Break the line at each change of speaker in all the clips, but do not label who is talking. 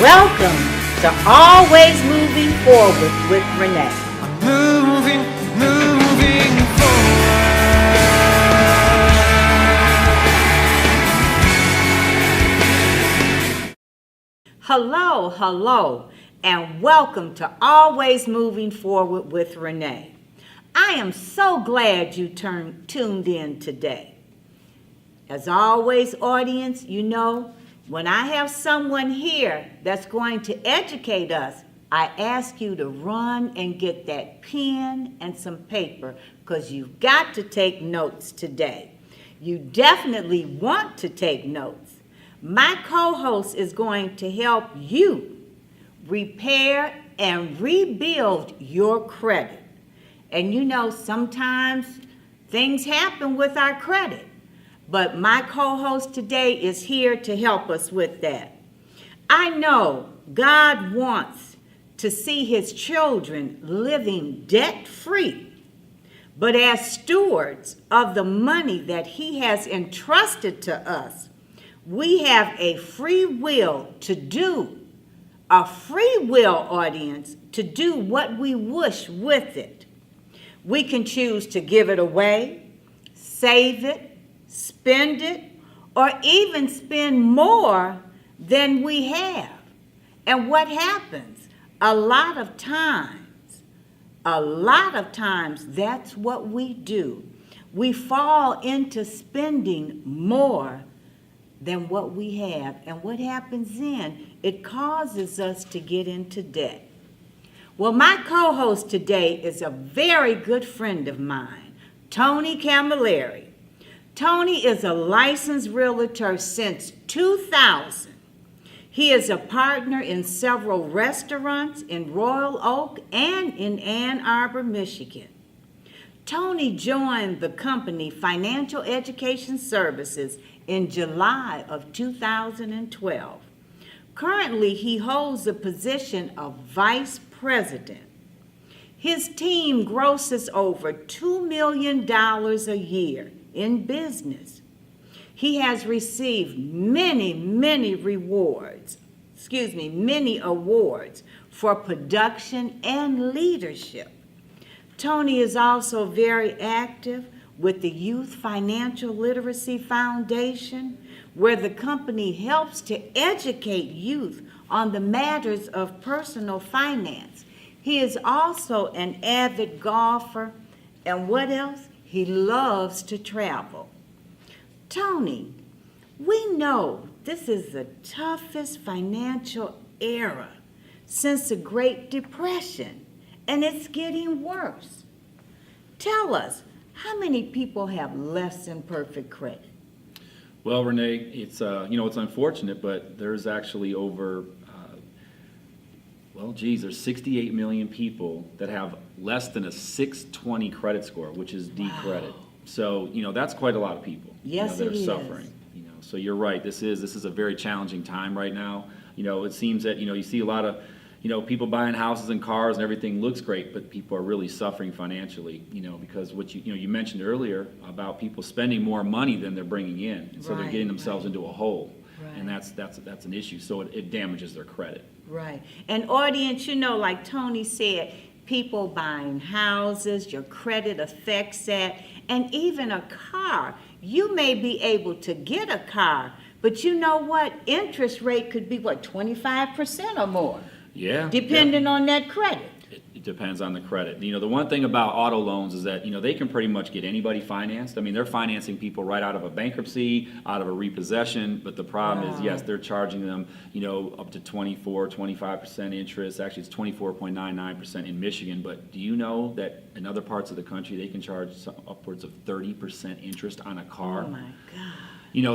Welcome to Always Moving Forward with Renee.
I'm moving forward.
Hello, and welcome to Always Moving Forward with Renee. I am so glad you tuned in today. As always, audience, you know, when I have someone here that's going to educate us, I ask you to run and get that pen and some paper because you've got to take notes today. You definitely want to take notes. My co-host is going to help you repair and rebuild your credit. And you know, sometimes things happen with our credit. But my co-host today is here to help us with that. I know God wants to see his children living debt-free, but as stewards of the money that he has entrusted to us, we have a free will audience, to do what we wish with it. We can choose to give it away, save it, spend it, or even spend more than we have. And what happens? A lot of times, that's what we do. We fall into spending more than what we have. And what happens then? It causes us to get into debt. Well, my co-host today is a very good friend of mine, Tony Camilleri. Tony is a licensed realtor since 2000. He is a partner in several restaurants in Royal Oak and in Ann Arbor, Michigan. Tony joined the company Financial Education Services in July of 2012. Currently, he holds the position of Vice President. His team grosses over $2 million a year in business. He has received many awards for production and leadership. Tony is also very active with the Youth Financial Literacy Foundation, where the company helps to educate youth on the matters of personal finance. He is also an avid golfer, and what else? He loves to travel. Tony, we know this is the toughest financial era since the Great Depression, and it's getting worse. Tell us, how many people have less than perfect credit?
Well, Renee, it's it's unfortunate, but there's actually over there's 68 million people that have less than a 620 credit score, which is D credit. So, that's quite a lot of people.
Yes,
that
it
are
is.
suffering. So you're right. This is a very challenging time right now. It seems that you see a lot of people buying houses and cars and everything looks great, but people are really suffering financially. Because what you mentioned earlier about people spending more money than they're bringing in, and so they're getting themselves into a hole, and that's an issue. So it damages their credit.
Right. And audience, like Tony said, people buying houses, your credit affects that, and even a car. You may be able to get a car, but you know what? Interest rate could be, 25% or more?
Yeah.
Depending on that credit.
It depends on the credit. The one thing about auto loans is that, they can pretty much get anybody financed. I mean, they're financing people right out of a bankruptcy, out of a repossession, but the problem is, yes, they're charging them, up to 25% interest. Actually, it's 24.99% in Michigan, but do you know that in other parts of the country, they can charge upwards of 30% interest on a car?
Oh, my God.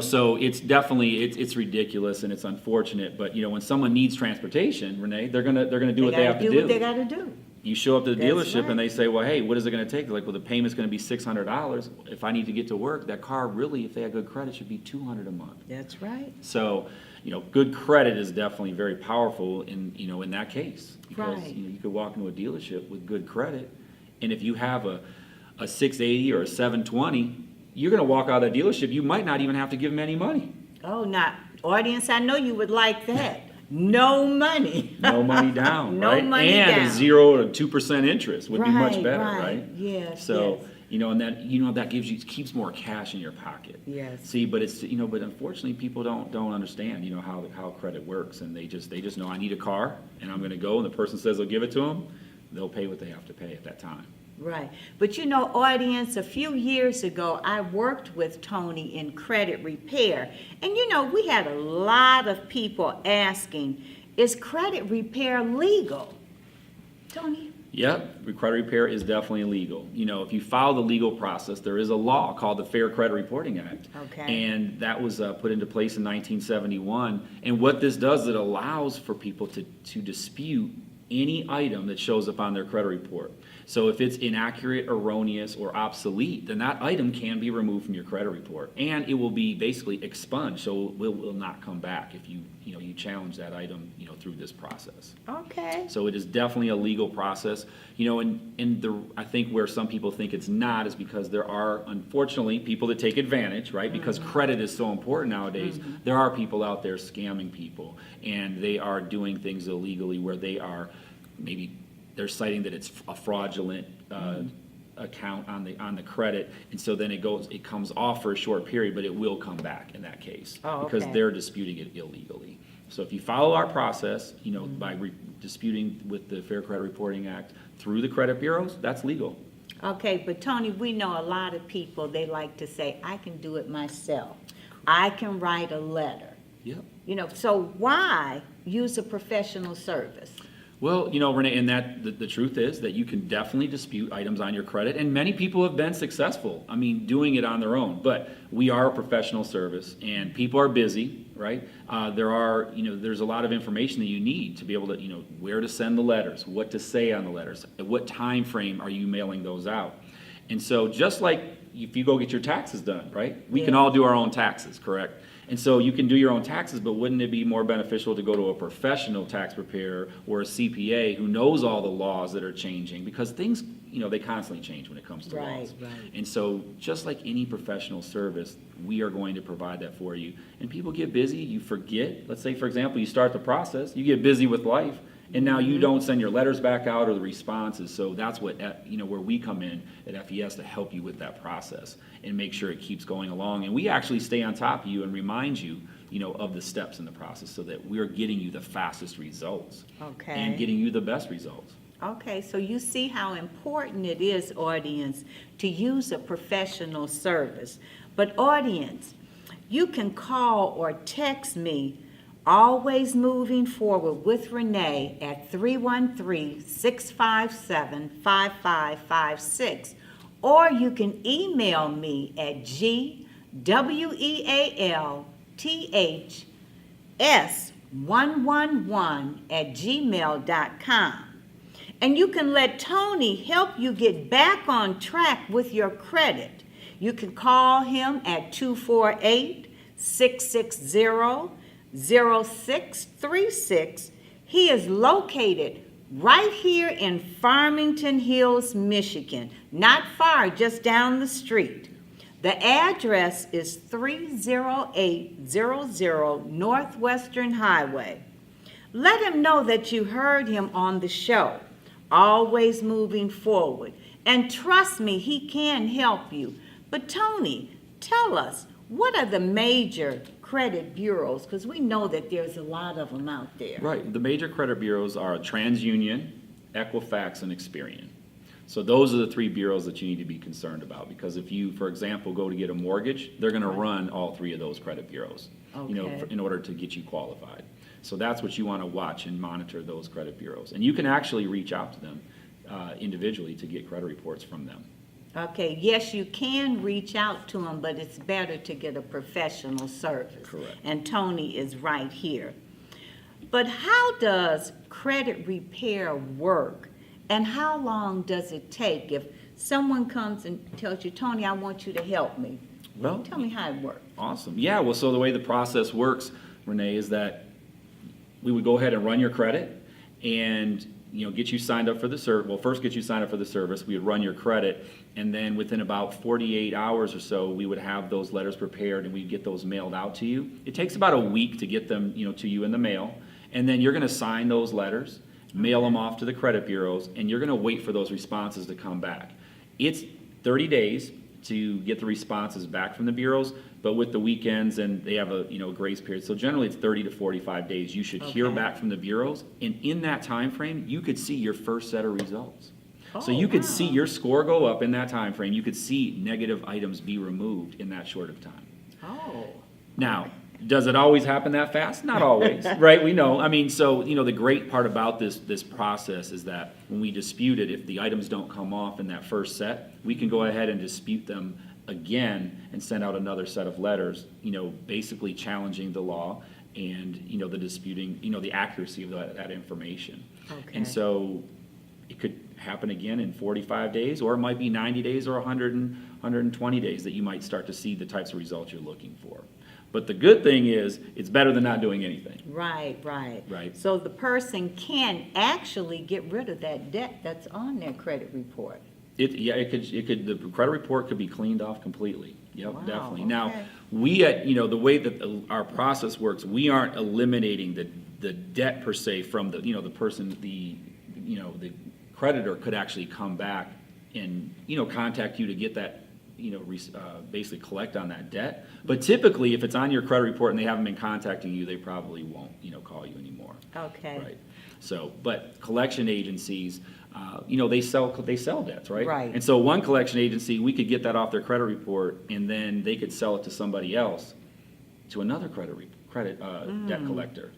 So it's definitely it's ridiculous and it's unfortunate. But when someone needs transportation, Renee, they're gonna do what they have to do.
What they got to do.
You show up to the dealership
right.
and they say, well, hey, what is it going to take? They're like, well, the payment's going to be $600. If I need to get to work, that car really, if they have good credit, should be $200 a month.
That's right.
So, good credit is definitely very powerful in that case. Because,
Right.
you could walk into a dealership with good credit, and if you have a 680 or a 720, you're going to walk out of that dealership, you might not even have to give them any money.
Oh, not audience, I know you would like that. no money.
No money down,
No
right?
money
and
down.
a 0 to 2% interest would be much better, right?
Yes,
So,
yes.
and that keeps more cash in your pocket.
Yes.
See, but but unfortunately people don't understand, how credit works, and they just know I need a car and I'm going to go, and the person says they'll give it to them, they'll pay what they have to pay at that time.
Right. But audience, a few years ago, I worked with Tony in credit repair. And we had a lot of people asking, is credit repair legal? Tony?
Yep, credit repair is definitely illegal. If you follow the legal process, there is a law called the Fair Credit Reporting Act.
Okay.
And that was put into place in 1971. And what this does, it allows for people to dispute any item that shows up on their credit report. So if it's inaccurate, erroneous, or obsolete, then that item can be removed from your credit report, and it will be basically expunged, so it will not come back if you challenge that item through this process.
Okay.
So it is definitely a legal process. I think where some people think it's not is because there are, unfortunately, people that take advantage, right? Because credit is so important nowadays. There are people out there scamming people, and they are doing things illegally where they are maybe they're citing that it's a fraudulent account on the credit, and so then it comes off for a short period, but it will come back in that case because they're disputing it illegally. So if you follow our process, by disputing with the Fair Credit Reporting Act through the credit bureaus, that's legal.
Okay, but Tony, we know a lot of people, they like to say, I can do it myself. I can write a letter.
Yep.
So why use a professional service?
Well, Renee, and the truth is that you can definitely dispute items on your credit, and many people have been successful, doing it on their own. But we are a professional service, and people are busy, right? There's a lot of information that you need to be able to, where to send the letters, what to say on the letters, at what time frame are you mailing those out. And so just like if you go get your taxes done, right? We can all do our own taxes, correct? And so you can do your own taxes, but wouldn't it be more beneficial to go to a professional tax preparer or a CPA who knows all the laws that are changing? Because things, they constantly change when it comes to laws.
Right.
And so just like any professional service, we are going to provide that for you. And people get busy, you forget. Let's say, for example, you start the process, you get busy with life, and now you don't send your letters back out or the responses. So that's what, where we come in at FES to help you with that process and make sure it keeps going along. And we actually stay on top of you and remind you, of the steps in the process so that we're getting you the fastest results.
Okay.
And getting you the best results.
Okay, so you see how important it is, audience, to use a professional service. But audience, you can call or text me Always Moving Forward with Renee at 313-657-5556. Or you can email me at gwealths111@gmail.com. And you can let Tony help you get back on track with your credit. You can call him at 248-660-0636. He is located right here in Farmington Hills, Michigan. Not far, just down the street. The address is 30800 Northwestern Highway. Let him know that you heard him on the show, Always Moving Forward. And trust me, he can help you. But Tony, tell us, what are the major credit bureaus? Because we know that there's a lot of them out there.
Right. The major credit bureaus are TransUnion, Equifax, and Experian. So those are the three bureaus that you need to be concerned about, because if you, for example, go to get a mortgage, they're going to run all three of those credit bureaus, in order to get you qualified. So that's what you want to watch and monitor, those credit bureaus. And you can actually reach out to them individually to get credit reports from them.
Okay, yes, you can reach out to them, but it's better to get a professional service.
Correct.
And Tony is right here. But how does credit repair work? And how long does it take if someone comes and tells you, Tony, I want you to help me?
Well,
tell me how it works.
Awesome. Yeah, well, so the way the process works, Renee, is that we would go ahead and run your credit and get you signed up for the service. Well, first get you signed up for the service. We would run your credit, and then within about 48 hours or so, we would have those letters prepared and we'd get those mailed out to you. It takes about a week to get them, to you in the mail. And then you're gonna sign those letters, mail them off to the credit bureaus, and you're gonna wait for those responses to come back. It's 30 days to get the responses back from the bureaus, but with the weekends and they have a grace period. So generally it's 30 to 45 days. You should hear
Okay.
back from the bureaus, and in that time frame, you could see your first set of results. So
Oh,
you could
wow.
see your score go up in that time frame. You could see negative items be removed in that short of time.
Oh.
Now, does it always happen that fast? Not always, right? We know. I mean, so, the great part about this process is that when we dispute it, if the items don't come off in that first set, we can go ahead and dispute them again and send out another set of letters, basically challenging the law and, the disputing, the accuracy of that information.
Okay.
And so it could happen again in 45 days, or it might be 90 days or 120 days that you might start to see the types of results you're looking for. But the good thing is, it's better than not doing anything.
Right.
Right.
So the person can actually get rid of that debt that's on their credit report.
It could, the credit report could be cleaned off completely. Yep,
Wow,
definitely.
okay.
Now, we the way that our process works, we aren't eliminating the debt per se from the person, the creditor could actually come back and, contact you to get that, basically collect on that debt. But typically, if it's on your credit report and they haven't been contacting you, they probably won't, call you anymore.
Okay.
Right. So, but collection agencies, they sell debts, right?
Right.
And so one collection agency, we could get that off their credit report, and then they could sell it to somebody else, to another debt collector.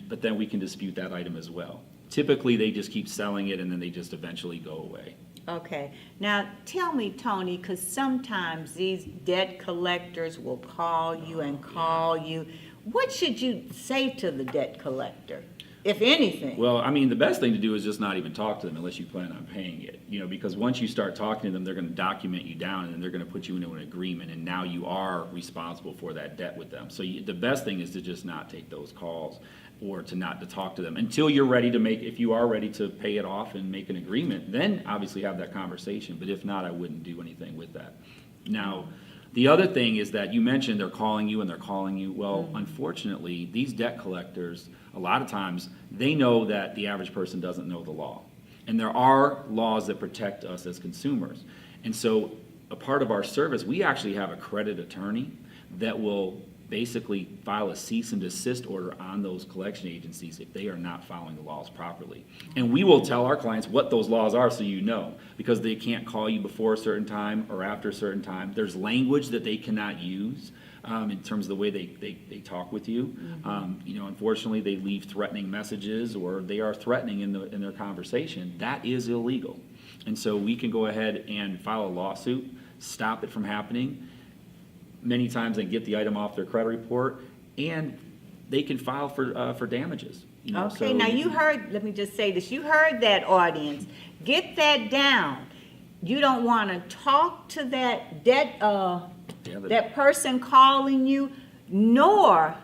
But then we can dispute that item as well. Typically, they just keep selling it, and then they just eventually go away.
Okay. Now, tell me, Tony, because sometimes these debt collectors will call you and call you. What should you say to the debt collector, if anything?
Well, I mean, the best thing to do is just not even talk to them unless you plan on paying it. Because once you start talking to them, they're going to document you down, and then they're going to put you into an agreement, and now you are responsible for that debt with them. So the best thing is to just not take those calls, or to talk to them until you're ready to if you are ready to pay it off and make an agreement, then obviously have that conversation. But if not, I wouldn't do anything with that. Now, the other thing is that you mentioned they're calling you and they're calling you. Well, unfortunately, these debt collectors, a lot of times, they know that the average person doesn't know the law. And there are laws that protect us as consumers. And so a part of our service, we actually have a credit attorney that will basically file a cease and desist order on those collection agencies if they are not following the laws properly. And we will tell our clients what those laws are, so because they can't call you before a certain time or after a certain time. There's language that they cannot use in terms of the way they talk with you. Unfortunately, they leave threatening messages, or they are threatening in their conversation. That is illegal. And so we can go ahead and file a lawsuit, stop it from happening. Many times they get the item off their credit report, and they can file for damages.
Okay, now you heard, let me just say this, you heard that, audience. Get that down. You don't want to talk to that person calling you, nor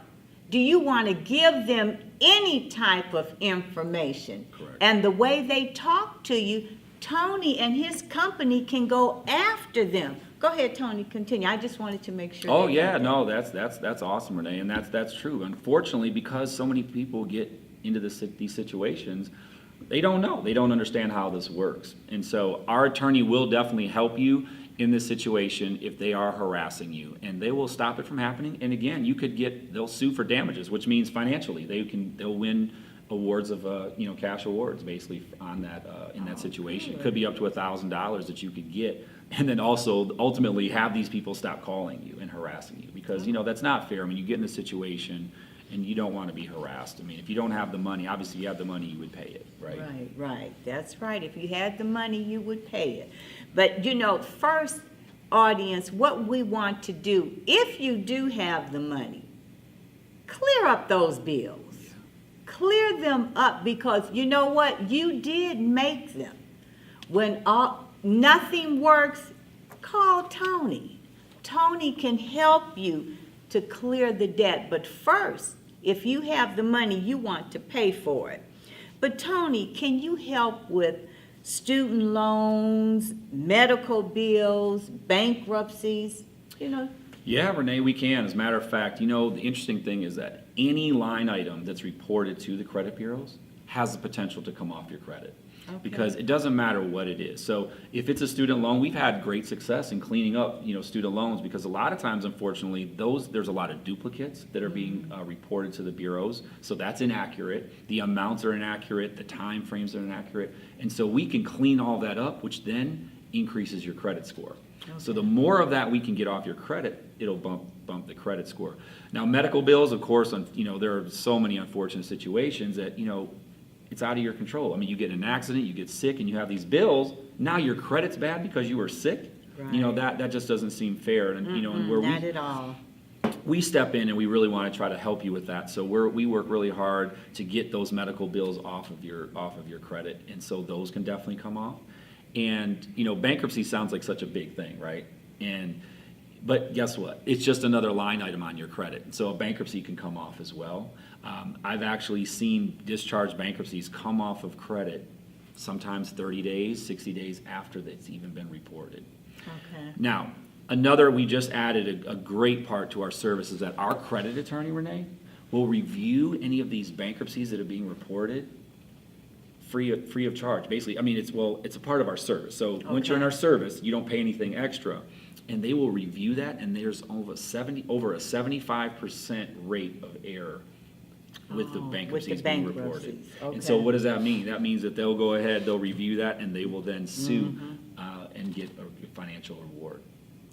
do you want to give them any type of information.
Correct.
And the way they talk to you, Tony and his company can go after them. Go ahead, Tony, continue. I just wanted to make sure.
Oh, yeah, no, that's awesome, Renee, and that's true. Unfortunately, because so many people get into these situations, they don't know. They don't understand how this works. And so our attorney will definitely help you in this situation if they are harassing you, and they will stop it from happening. And again, they'll sue for damages, which means financially they'll win awards of cash awards basically on that in that situation. It could be up to $1,000 that you could get, and then also ultimately have these people stop calling you and harassing you, because that's not fair. When you get in a situation and you don't want to be harassed. I mean, if you don't have the money, obviously you have the money, you would pay it, right?
Right. That's right. If you had the money, you would pay it. But first, audience, what we want to do, if you do have the money, clear up those bills. Clear them up, because you know what? You did make them. When nothing works, call Tony. Tony can help you to clear the debt. But first, if you have the money, you want to pay for it. But Tony, can you help with student loans, medical bills, bankruptcies?
Yeah, Renee, we can. As a matter of fact, the interesting thing is that any line item that's reported to the credit bureaus has the potential to come off your credit.
Okay.
Because it doesn't matter what it is. So if it's a student loan, we've had great success in cleaning up, student loans, because a lot of times, unfortunately, there's a lot of duplicates that are being reported to the bureaus. So that's inaccurate. The amounts are inaccurate. The time frames are inaccurate. And so we can clean all that up, which then increases your credit score. Okay. So the more of that we can get off your credit, it'll bump the credit score. Now, medical bills, of course, there are so many unfortunate situations that, it's out of your control. I mean, you get in an accident, you get sick, and you have these bills. Now your credit's bad because you were sick. Right. That just doesn't seem fair. And and where
not at all.
We step in and we really want to try to help you with that. So we work really hard to get those medical bills off of your credit, and so those can definitely come off. And bankruptcy sounds like such a big thing, right? But guess what? It's just another line item on your credit. So a bankruptcy can come off as well. I've actually seen discharge bankruptcies come off of credit sometimes 30 days, 60 days after it's even been reported.
Okay.
Now, we just added a great part to our service is that our credit attorney, Renee, will review any of these bankruptcies that are being reported free of charge. Basically, I mean, it's a part of our service. So once you're in our service, you don't pay anything extra. And they will review that, and there's over a 75% rate of error with the bankruptcies being reported.
Okay.
And so what does that mean? That means that they'll go ahead, they'll review that, and they will then sue and get a financial reward.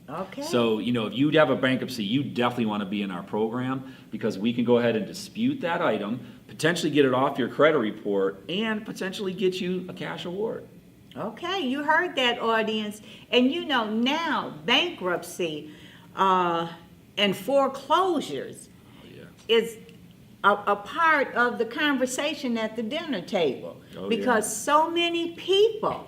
Okay.
So, if you have a bankruptcy, you definitely want to be in our program because we can go ahead and dispute that item, potentially get it off your credit report, and potentially get you a cash award.
Okay, you heard that, audience. And now bankruptcy and foreclosures is a part of the conversation at the dinner table because so many people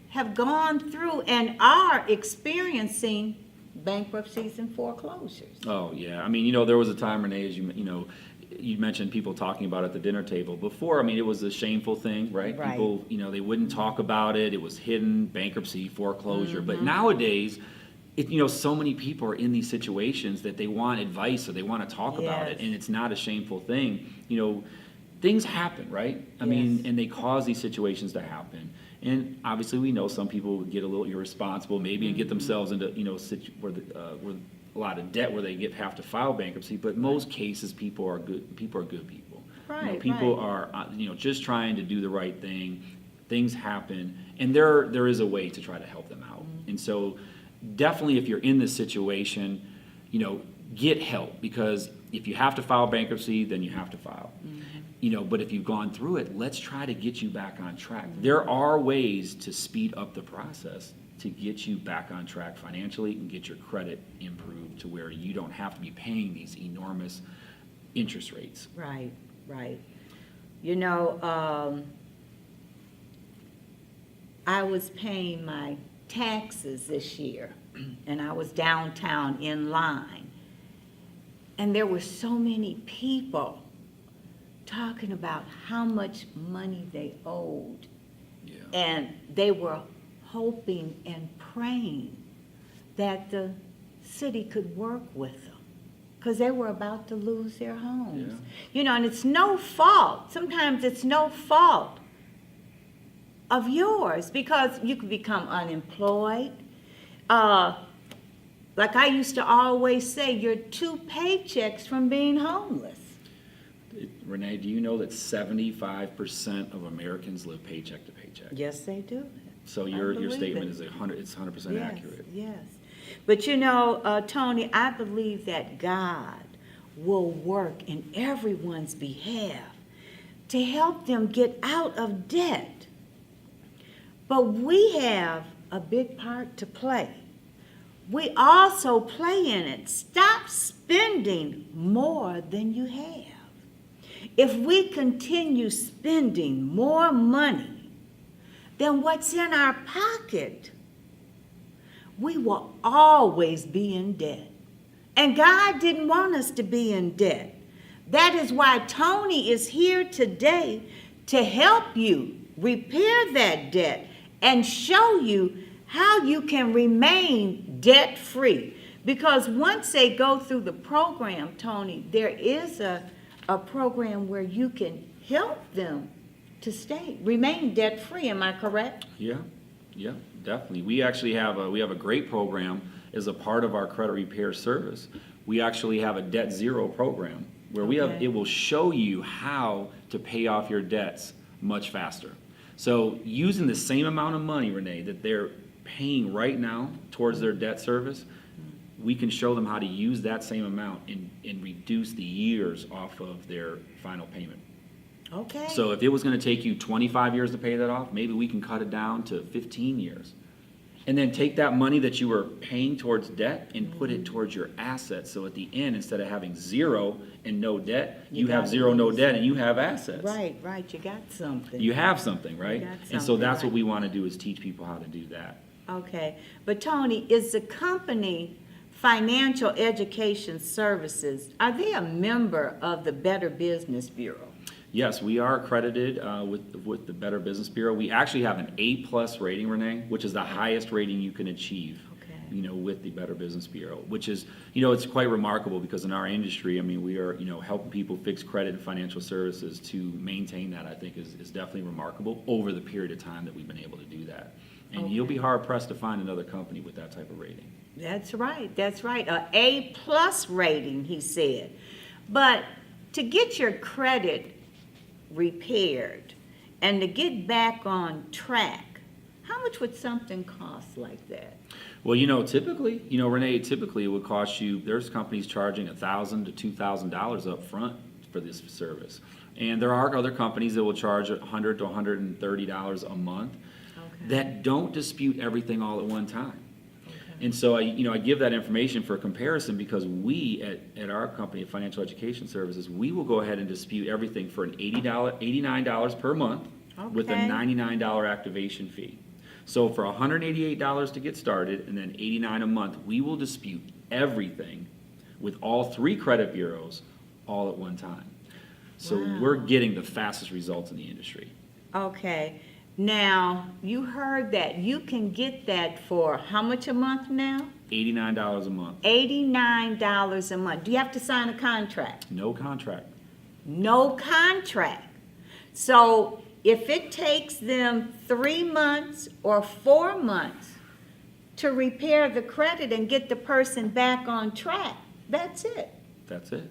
have gone through and are experiencing bankruptcies and foreclosures.
Oh, yeah. I mean, there was a time, Renee, as you mentioned people talking about it at the dinner table. Before, I mean, it was a shameful thing, right?
Right.
People, they wouldn't talk about it. It was hidden, bankruptcy, foreclosure. But nowadays, so many people are in these situations that they want advice or they want to talk about it, and it's not a shameful thing. Things happen, right? I mean, and they cause these situations to happen. And obviously, we know some people get a little irresponsible, maybe, and get themselves into, where a lot of debt where they have to file bankruptcy. But most cases, people are good people.
Right.
People are, just trying to do the right thing. Things happen, and there is a way to try to help them out. And so, definitely, if you're in this situation, get help, because if you have to file bankruptcy, then you have to file. But if you've gone through it, let's try to get you back on track. There are ways to speed up the process to get you back on track financially and get your credit improved to where you don't have to be paying these enormous interest rates.
Right. I was paying my taxes this year, and I was downtown in line, and there were so many people talking about how much money they owed, and they were hoping and praying that the city could work with them because they were about to lose their homes. And it's no fault. Sometimes it's no fault of yours because you could become unemployed. Like I used to always say, you're 2 paychecks from being homeless.
Renee, do you know that 75% of Americans live paycheck to paycheck?
Yes, they do.
So your statement is 100% accurate.
Yes. But Tony, I believe that God will work in everyone's behalf to help them get out of debt. But we have a big part to play. We also play in it. Stop spending more than you have. If we continue spending more money than what's in our pocket, we will always be in debt. And God didn't want us to be in debt. That is why Tony is here today to help you repair that debt and show you how you can remain debt-free. Because once they go through the program, Tony, there is a program where you can help them to remain debt-free, am I correct?
Yeah, yeah, definitely. We actually have a great program as a part of our credit repair service. We actually have a debt zero program where it will show you how to pay off your debts much faster. So using the same amount of money, Renee, that they're paying right now towards their debt service, we can show them how to use that same amount and reduce the years off of their final payment.
Okay.
So if it was going to take you 25 years to pay that off, maybe we can cut it down to 15 years. And then take that money that you were paying towards debt and put it towards your assets. So at the end, instead of having zero and no debt, you have zero, no debt, and you have assets.
Right, you got something.
You have something, right?
You got
And so
something,
that's what
right.
we want to do, is teach people how to do that.
Okay, but Tony, is the company Financial Education Services, are they a member of the Better Business Bureau?
Yes, we are accredited with the Better Business Bureau. We actually have an A+ rating, Renee, which is the highest rating you can achieve.
Okay.
With the Better Business Bureau, which is, it's quite remarkable because in our industry, we are, helping people fix credit and financial services. To maintain that, I think, is definitely remarkable over the period of time that we've been able to do that. And you'll be hard pressed to find another company with that type of rating.
That's right, a A+ rating, he said. But to get your credit repaired and to get back on track, how much would something cost like that?
Well, typically, Renee, it would cost you, there's companies charging $1,000 to $2,000 up front for this service. And there are other companies that will charge $100 to $130 a month that don't dispute everything all at one time. And so I give that information for comparison because we at our company, Financial Education Services, we will go ahead and dispute everything for an $89 per month with a $99 activation fee. So for $188 to get started and then $89 a month, we will dispute everything with all three credit bureaus all at one time. So we're getting the fastest results in the industry.
Okay. Now, you heard that you can get that for how much a month now?
$89 a month.
$89 a month. Do you have to sign a contract?
No contract.
No contract. So if it takes them 3 months or 4 months to repair the credit and get the person back on track, that's it.
That's it.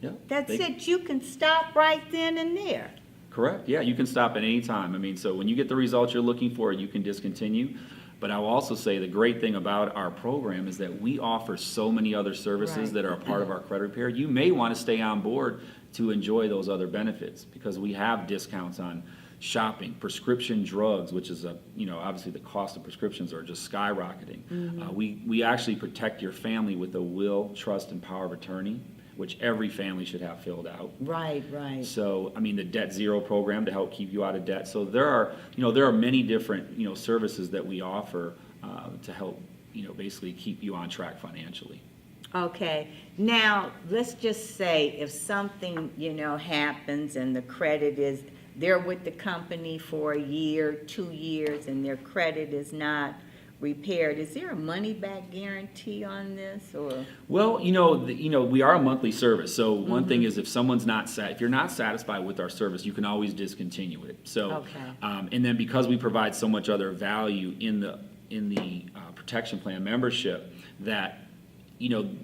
Yeah.
That's it. You can stop right then and there.
Correct. Yeah, you can stop at any time. So when you get the results you're looking for, you can discontinue. But I will also say the great thing about our program is that we offer so many other services that are a part of our credit repair. You may want to stay on board to enjoy those other benefits because we have discounts on shopping, prescription drugs, which is obviously the cost of prescriptions are just skyrocketing. We actually protect your family with a will, trust, and power of attorney, which every family should have filled out.
Right.
So, the Debt Zero program to help keep you out of debt. So there are many different, services that we offer to help, basically keep you on track financially.
Okay. Now, let's just say if something, happens and the credit is, they're with the company for a year, 2 years, and their credit is not repaired. Is there a money-back guarantee on this, or?
Well, we are a monthly service. So one thing is, if someone's if you're not satisfied with our service, you can always discontinue it. So, and then because we provide so much other value in the protection plan membership, that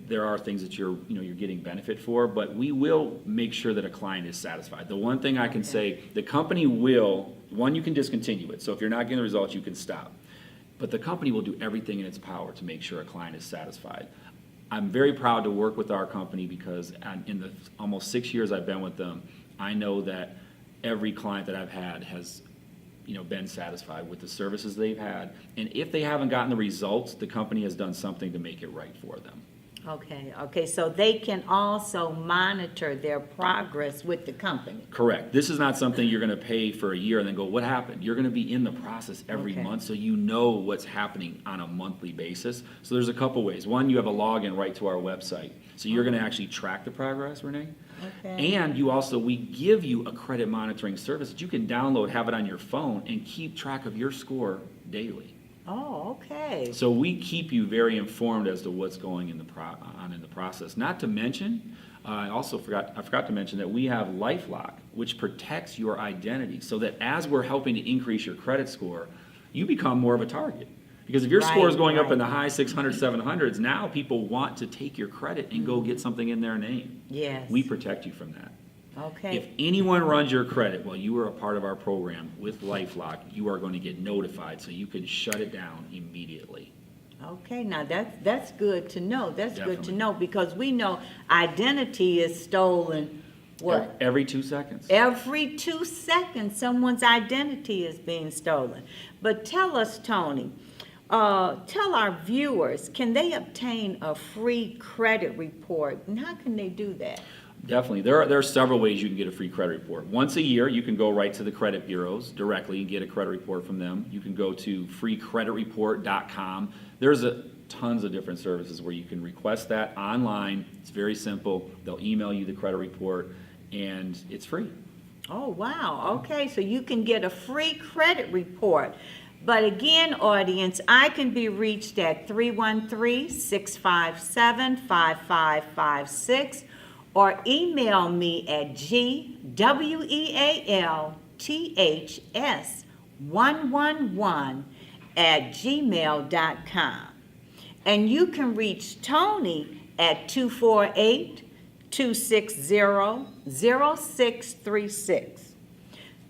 there are things that you're getting benefit for, but we will make sure that a client is satisfied. The one thing I can say, the company will, you can discontinue it. So if you're not getting the results, you can stop. But the company will do everything in its power to make sure a client is satisfied. I'm very proud to work with our company because in the almost 6 years I've been with them, I know that every client that I've had has been satisfied with the services they've had. And if they haven't gotten the results, the company has done something to make it right for them.
Okay, so they can also monitor their progress with the company.
Correct. This is not something you're going to pay for a year and then go, what happened? You're going to be in the process every month, so you know what's happening on a monthly basis. So there's a couple ways. One, you have a login right to our website. So you're going to actually track the progress, Renee. And we give you a credit monitoring service that you can download, have it on your phone, and keep track of your score daily.
Oh, okay.
So we keep you very informed as to what's going in the process. Not to mention, I forgot to mention that we have LifeLock, which protects your identity, so that as we're helping to increase your credit score, you become more of a target. Because if your score is going up in the high 600s, 700s, now people want to take your credit and go get something in their name.
Yes.
We protect you from that.
Okay.
If anyone runs your credit while you are a part of our program with LifeLock, you are going to get notified, so you can shut it down immediately.
Okay, now that's good to know. That's good to
Definitely.
know, because we know identity is stolen. What?
Every 2 seconds.
Every 2 seconds, someone's identity is being stolen. But tell us, Tony, tell our viewers, can they obtain a free credit report, and how can they do that?
Definitely. There are several ways you can get a free credit report. Once a year, you can go right to the credit bureaus directly and get a credit report from them. You can go to freecreditreport.com. There's tons of different services where you can request that online. It's very simple. They'll email you the credit report, and it's free.
Oh, wow. Okay, so you can get a free credit report. But again, audience, I can be reached at 313-657-5556 or email me at gwealths111@gmail.com. And you can reach Tony at 248-260-0636.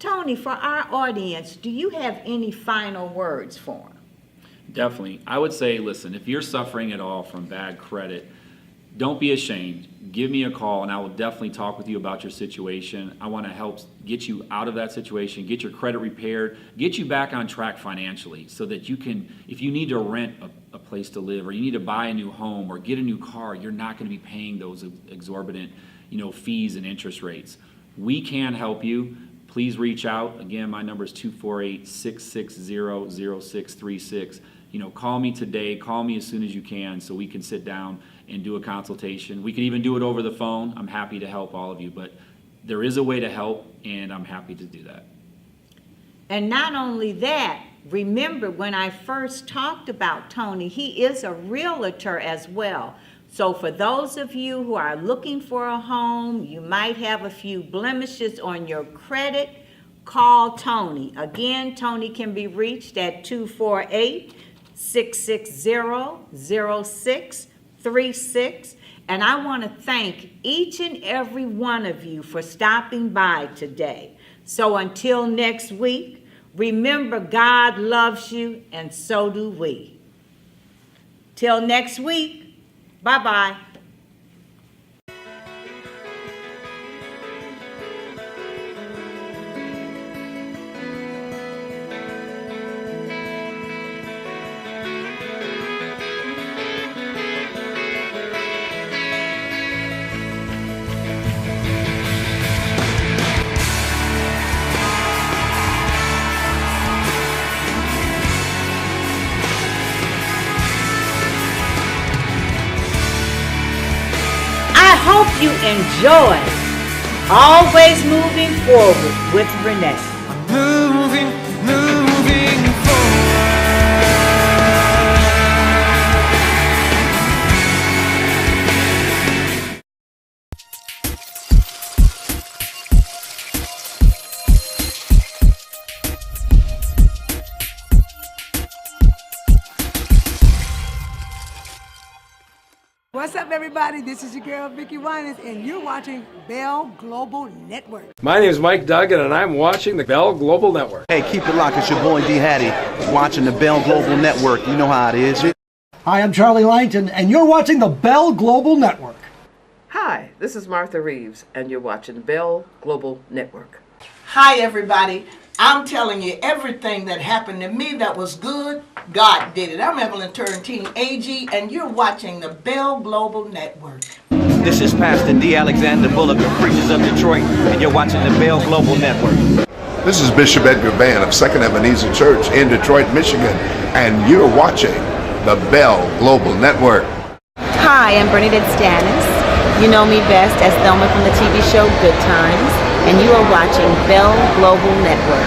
Tony, for our audience, do you have any final words for them?
Definitely. I would say, listen, if you're suffering at all from bad credit, don't be ashamed. Give me a call, and I will definitely talk with you about your situation. I want to help get you out of that situation, get your credit repaired, get you back on track financially, so that you can, if you need to rent a place to live, or you need to buy a new home or get a new car, you're not going to be paying those exorbitant, fees and interest rates. We can help you. Please reach out. Again, my number is 248-660-0636. Call me today. Call me as soon as you can, so we can sit down and do a consultation. We can even do it over the phone. I'm happy to help all of you, but there is a way to help, and I'm happy to do that.
And not only that, remember when I first talked about Tony, he is a realtor as well. So for those of you who are looking for a home, you might have a few blemishes on your credit, call Tony. Again, Tony can be reached at 248-660-0636. And I want to thank each and every one of you for stopping by today. So until next week, remember God loves you, and so do we. Till next week. Bye-bye. I hope you enjoy Always Moving Forward with Renee.
Moving forward.
What's up, everybody? This is your girl, Vicki Winans, and you're watching Bell Global Network.
My name is Mike Duggan, and I'm watching the Bell Global Network.
Hey, keep it locked. It's your boy D. Hattie watching the Bell Global Network. You know how it is.
Hi, I'm Charlie Langton, and you're watching the Bell Global Network.
Hi, this is Martha Reeves, and you're watching Bell Global Network.
Hi, everybody. I'm telling you, everything that happened to me that was good, God did it. I'm Evelyn Turrentine, AG, and you're watching the Bell Global Network.
This is Pastor D. Alexander Bullock of Preachers of Detroit, and you're watching the Bell Global Network.
This is Bishop Edgar Van of Second Ebenezer Church in Detroit, Michigan, and you're watching the Bell Global Network.
Hi, I'm Bernadette Stannis. You know me best as Thelma from the TV show Good Times, and you are watching Bell Global Network.